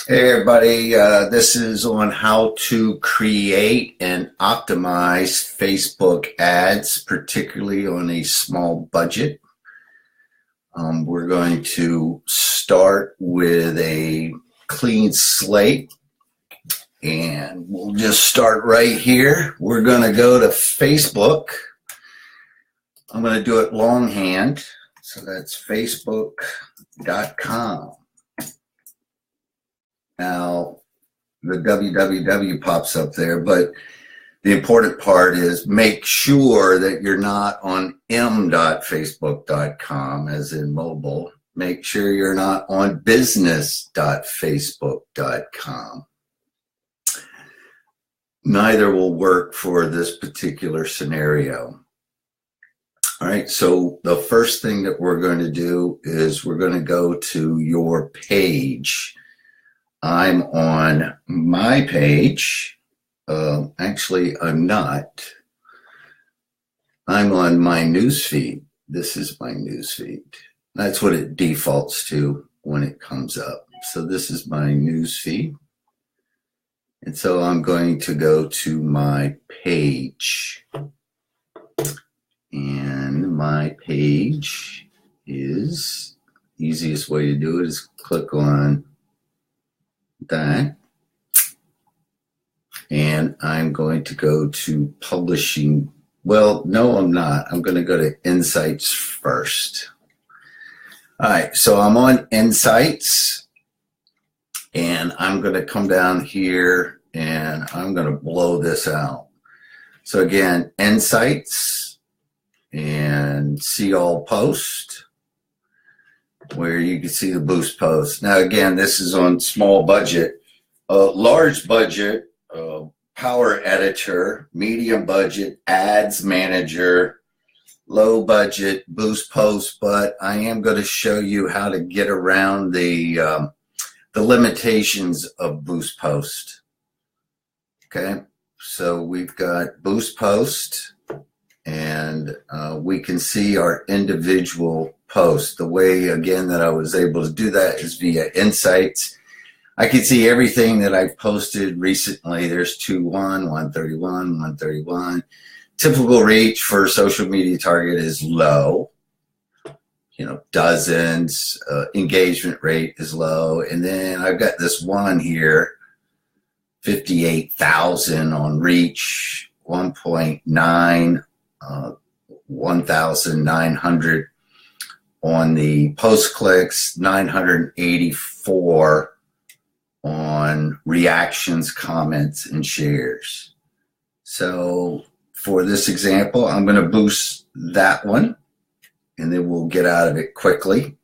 Hey everybody, this is on how to create and optimize Facebook ads, particularly on a small budget. We're going to start with a clean slate, and we'll just start right here. We're going to go to Facebook. I'm going to do it longhand, so that's facebook.com. Now, the www pops up there, but the important part is make sure that you're not on m.facebook.com, as in mobile. Make sure you're not on business.facebook.com. Neither will work for this particular scenario. All right, so the first thing that we're going to do is we're going to go to your page. I'm on my page. Actually, I'm not. I'm on my newsfeed. This is my newsfeed. That's what it defaults to when it comes up. So this is my newsfeed. And so I'm going to go to my page. And my page is, the easiest way to do it is click on that, and I'm going to go to publishing. Well, no, I'm not. I'm going to go to Insights first. All right, so I'm on Insights, and I'm going to come down here, and I'm going to blow this out. So again, Insights, and see all post, where you can see the boost post. Now, again, this is on small budget, large budget, power editor, medium budget, ads manager, low budget, boost post, but I am going to show you how to get around the limitations of boost post. Okay, so we've got boost post, and we can see our individual posts. The way, again, that I was able to do that is via Insights. I can see everything that I've posted recently. There's 2-1, 131, 131. Typical reach for social media target is low. Dozens. Engagement rate is low. And then I've got this one here, 58,000 on reach, 1.9. 1,900 on the post clicks, 984 on reactions, comments, and shares. So for this example, I'm going to boost that one, and then we'll get out of it quickly.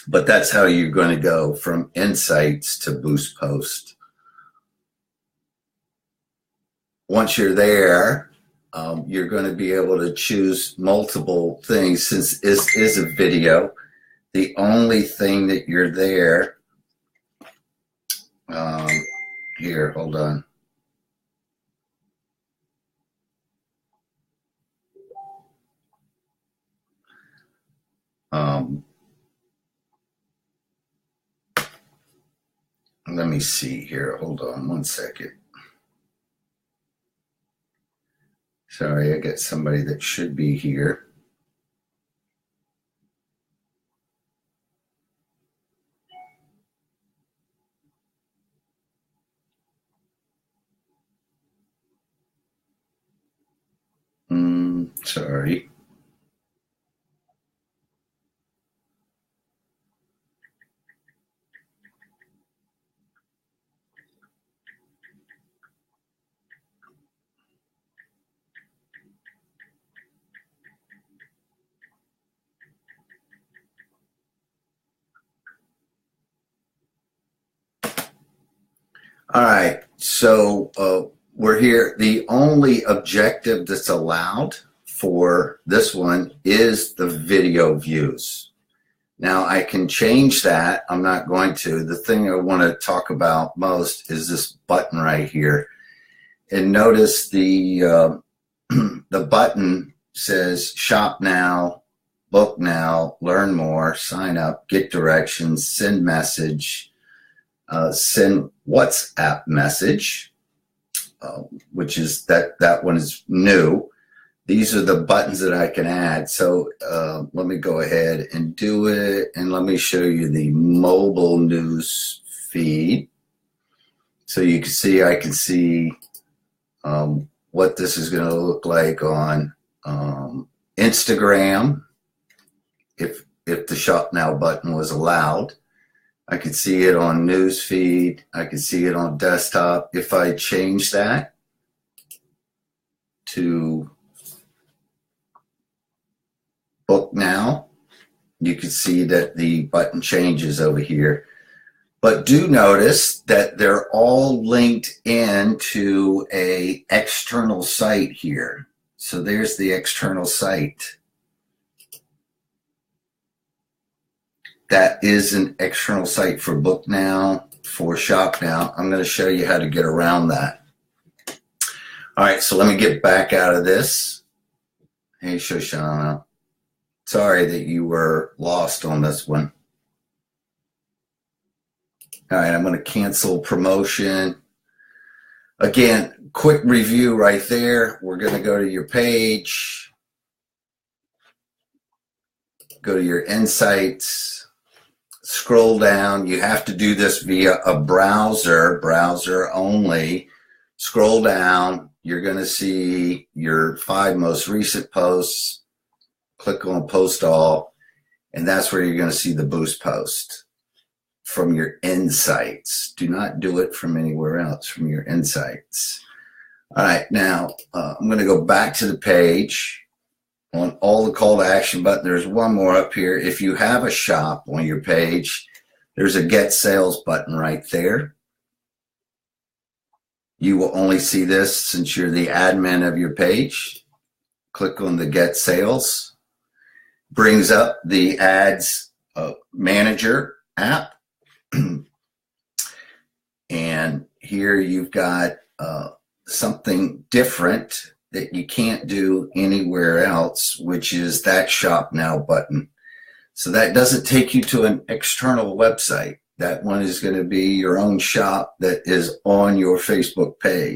But that's how you're going to go from Insights to boost post. Once you're there, you're going to be able to choose multiple things. Since this is a video, the only thing that you're there, here, hold on. Let me see here. Hold on one second. Sorry, I got somebody that should be here. Sorry. All right, so we're here. The only objective that's allowed for this one is the video views. Now I can change that. I'm not going to. The thing I want to talk about most is this button right here. And notice the the button says shop now, book now, learn more, sign up, get directions, send message, send WhatsApp message, which is that one is new. These are the buttons that I can add. So let me go ahead and do it. And let me show you the mobile news feed. So you can see, I can see what this is going to look like on Instagram. If the Shop Now button was allowed, I could see it on news feed. I could see it on desktop. If I change that to Book Now, you can see that the button changes over here. But do notice that they're all linked into an external site here. So there's the external site. That is an external site for Book Now, for Shop Now. I'm going to show you how to get around that. All right, so let me get back out of this. Hey, Shoshana. Sorry that you were lost on this one. All right, I'm going to cancel promotion. Again, quick review right there. We're going to go to your page, go to your insights, scroll down. You have to do this via a browser only. Scroll down. You're going to see your 5 most recent posts. Click on Post All, and that's where you're going to see the boost post from your insights. Do not do it from anywhere else, from your insights. All right, now I'm going to go back to the page. On all the call to action button, there's one more up here. If you have a shop on your page, there's a Get Sales button right there. You will only see this since you're the admin of your page. Click on the Get Sales. Brings up the Ads Manager app. And here you've got something different that you can't do anywhere else, which is that Shop Now button. So that doesn't take you to an external website. That one is going to be your own shop that is on your Facebook page.